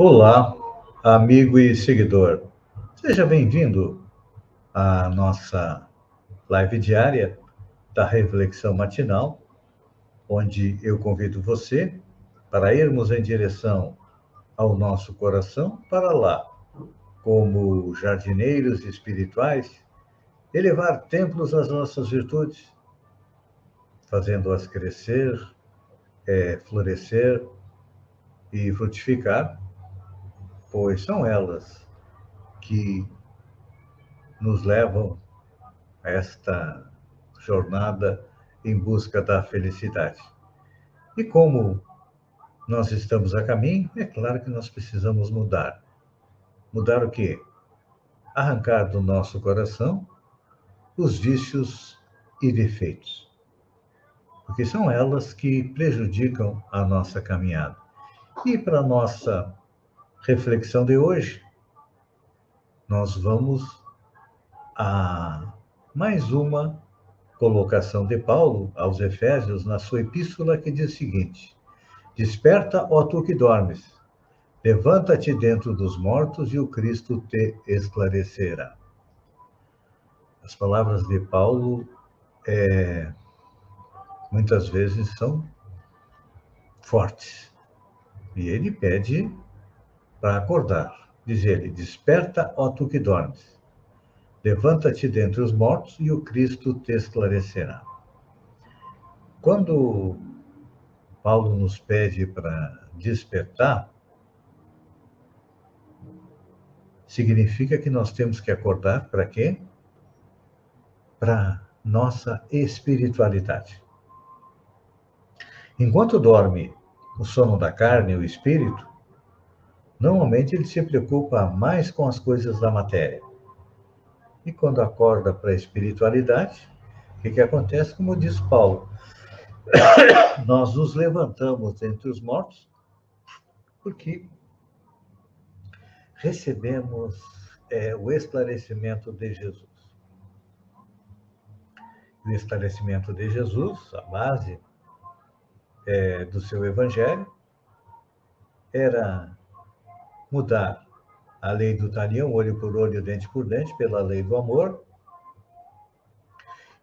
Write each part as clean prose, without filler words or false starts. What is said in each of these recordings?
Olá, amigo e seguidor. Seja bem-vindo à nossa live diária da Reflexão Matinal, onde eu convido você para irmos em direção ao nosso coração, para lá, como jardineiros espirituais, elevar templos às nossas virtudes, fazendo-as crescer, florescer e frutificar, pois são elas que nos levam a esta jornada em busca da felicidade. E como nós estamos a caminho, é claro que nós precisamos mudar. Mudar o quê? Arrancar do nosso coração os vícios e defeitos, porque são elas que prejudicam a nossa caminhada. E para a nossa reflexão de hoje, nós vamos a mais uma colocação de Paulo aos Efésios na sua epístola, que diz o seguinte: Desperta, ó tu que dormes, levanta-te dentre dos mortos e o Cristo te esclarecerá. As palavras de Paulo muitas vezes são fortes e ele pede para acordar. Diz ele: Desperta, ó tu que dormes, levanta-te dentre os mortos e o Cristo te esclarecerá. Quando Paulo nos pede para despertar, significa que nós temos que acordar para quê? Para nossa espiritualidade. Enquanto dorme o sono da carne e o espírito, normalmente ele se preocupa mais com as coisas da matéria. E quando acorda para a espiritualidade, o que acontece? Como diz Paulo, nós nos levantamos entre os mortos porque recebemos o esclarecimento de Jesus. O esclarecimento de Jesus, a base do seu evangelho, era mudar a lei do talião, olho por olho, dente por dente, pela lei do amor,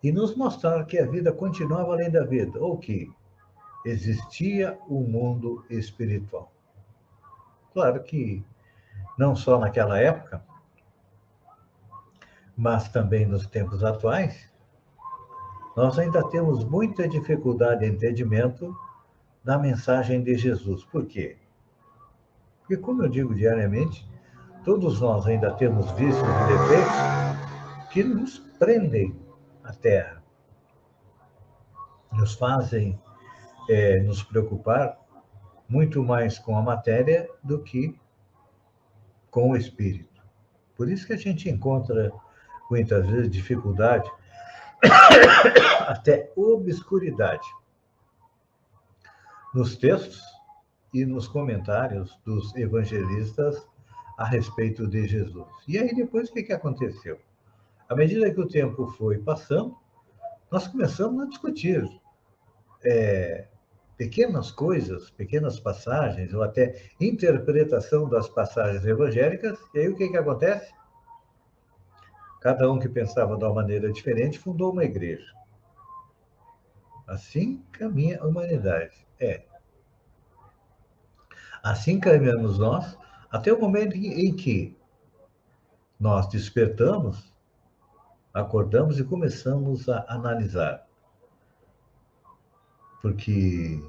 e nos mostrar que a vida continuava além da vida, ou que existia o mundo espiritual. Claro que não só naquela época, mas também nos tempos atuais, nós ainda temos muita dificuldade de entendimento da mensagem de Jesus. Por quê? Porque, como eu digo diariamente, todos nós ainda temos vícios e defeitos que nos prendem à terra, nos fazem nos preocupar muito mais com a matéria do que com o espírito. Por isso que a gente encontra, muitas vezes, dificuldade, até obscuridade, nos textos e nos comentários dos evangelistas a respeito de Jesus. E aí, depois, o que aconteceu? À medida que o tempo foi passando, nós começamos a discutir pequenas coisas, pequenas passagens, ou até interpretação das passagens evangélicas, e aí o que acontece? Cada um que pensava de uma maneira diferente fundou uma igreja. Assim caminha a humanidade. Assim caminhamos nós, até o momento em que nós despertamos, acordamos e começamos a analisar. Porque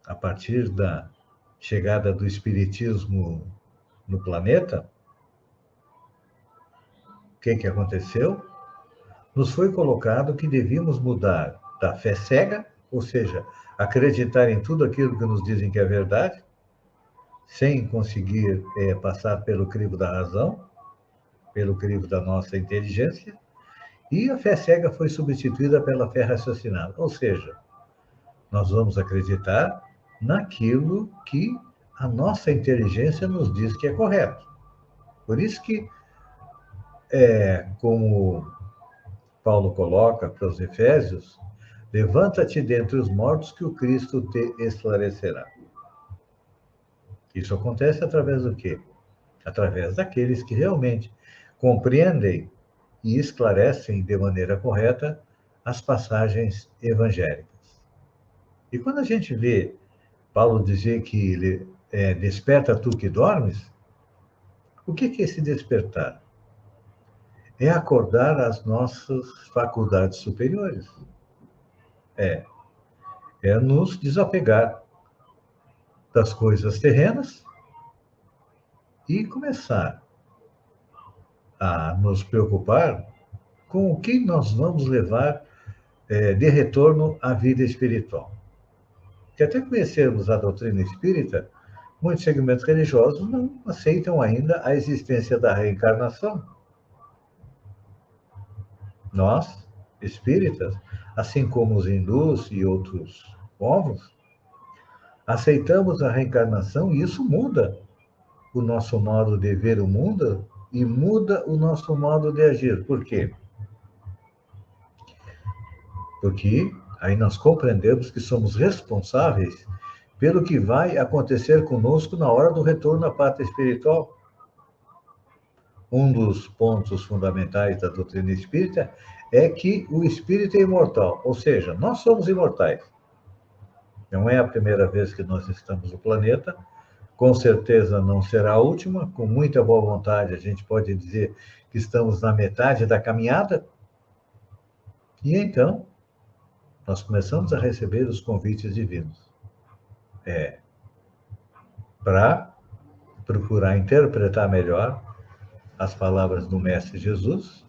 a partir da chegada do espiritismo no planeta, o que aconteceu? Nos foi colocado que devíamos mudar da fé cega, ou seja, acreditar em tudo aquilo que nos dizem que é verdade, sem conseguir passar pelo crivo da razão, pelo crivo da nossa inteligência, e a fé cega foi substituída pela fé raciocinada, ou seja, nós vamos acreditar naquilo que a nossa inteligência nos diz que é correto. Por isso que, como Paulo coloca para os Efésios, levanta-te dentre os mortos que o Cristo te esclarecerá. Isso acontece através do quê? Através daqueles que realmente compreendem e esclarecem de maneira correta as passagens evangélicas. E quando a gente vê Paulo dizer que ele desperta tu que dormes, o que é esse despertar? É acordar as nossas faculdades superiores. É, é nos desapegar das coisas terrenas e começar a nos preocupar com o que nós vamos levar de retorno à vida espiritual. Que até conhecermos a doutrina espírita, muitos segmentos religiosos não aceitam ainda a existência da reencarnação. Nós, espíritas, assim como os hindus e outros povos, aceitamos a reencarnação e isso muda o nosso modo de ver o mundo e muda o nosso modo de agir. Por quê? Porque aí nós compreendemos que somos responsáveis pelo que vai acontecer conosco na hora do retorno à pátria espiritual. Um dos pontos fundamentais da doutrina espírita é que o espírito é imortal, ou seja, nós somos imortais. Não é a primeira vez que nós estamos no planeta, com certeza não será a última, com muita boa vontade a gente pode dizer que estamos na metade da caminhada, e então nós começamos a receber os convites divinos. Para procurar interpretar melhor as palavras do Mestre Jesus.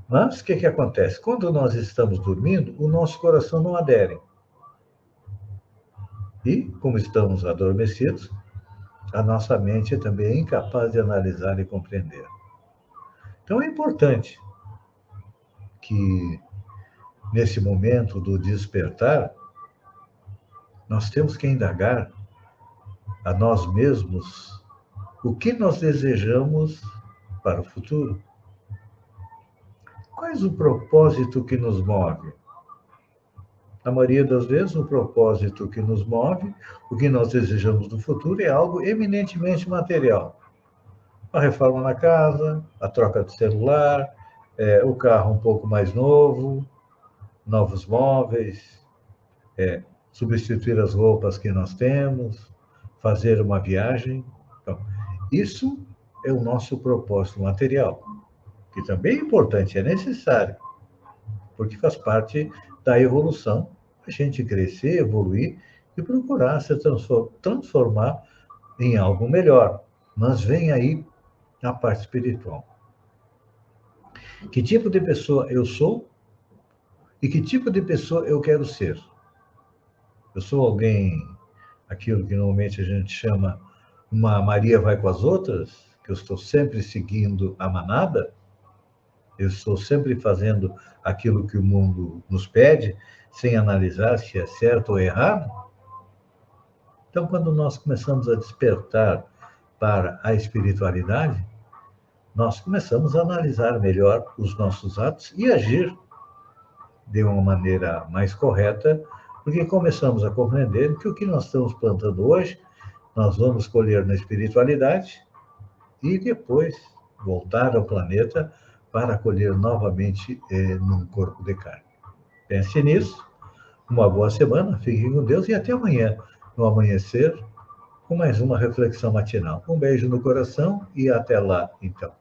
Mas o que acontece? Quando nós estamos dormindo, o nosso coração não adere. E, como estamos adormecidos, a nossa mente também é incapaz de analisar e compreender. Então é importante que, nesse momento do despertar, nós temos que indagar a nós mesmos o que nós desejamos para o futuro. Qual é o propósito que nos move? Na maioria das vezes, o propósito que nos move, o que nós desejamos do futuro, é algo eminentemente material. A reforma na casa, a troca de celular, o carro um pouco mais novo, novos móveis, substituir as roupas que nós temos, fazer uma viagem. Então, isso é o nosso propósito material, que também é importante, é necessário, porque faz parte da evolução, a gente crescer, evoluir e procurar se transformar em algo melhor. Mas vem aí a parte espiritual. Que tipo de pessoa eu sou e que tipo de pessoa eu quero ser? Eu sou alguém, aquilo que normalmente a gente chama uma Maria vai com as outras, que eu estou sempre seguindo a manada, eu estou sempre fazendo aquilo que o mundo nos pede, sem analisar se é certo ou errado. Então, quando nós começamos a despertar para a espiritualidade, nós começamos a analisar melhor os nossos atos e agir de uma maneira mais correta, porque começamos a compreender que o que nós estamos plantando hoje, nós vamos colher na espiritualidade e depois voltar ao planeta para colher novamente num corpo de carne. Pense nisso, uma boa semana, fiquem com Deus e até amanhã, no amanhecer, com mais uma reflexão matinal. Um beijo no coração e até lá, então.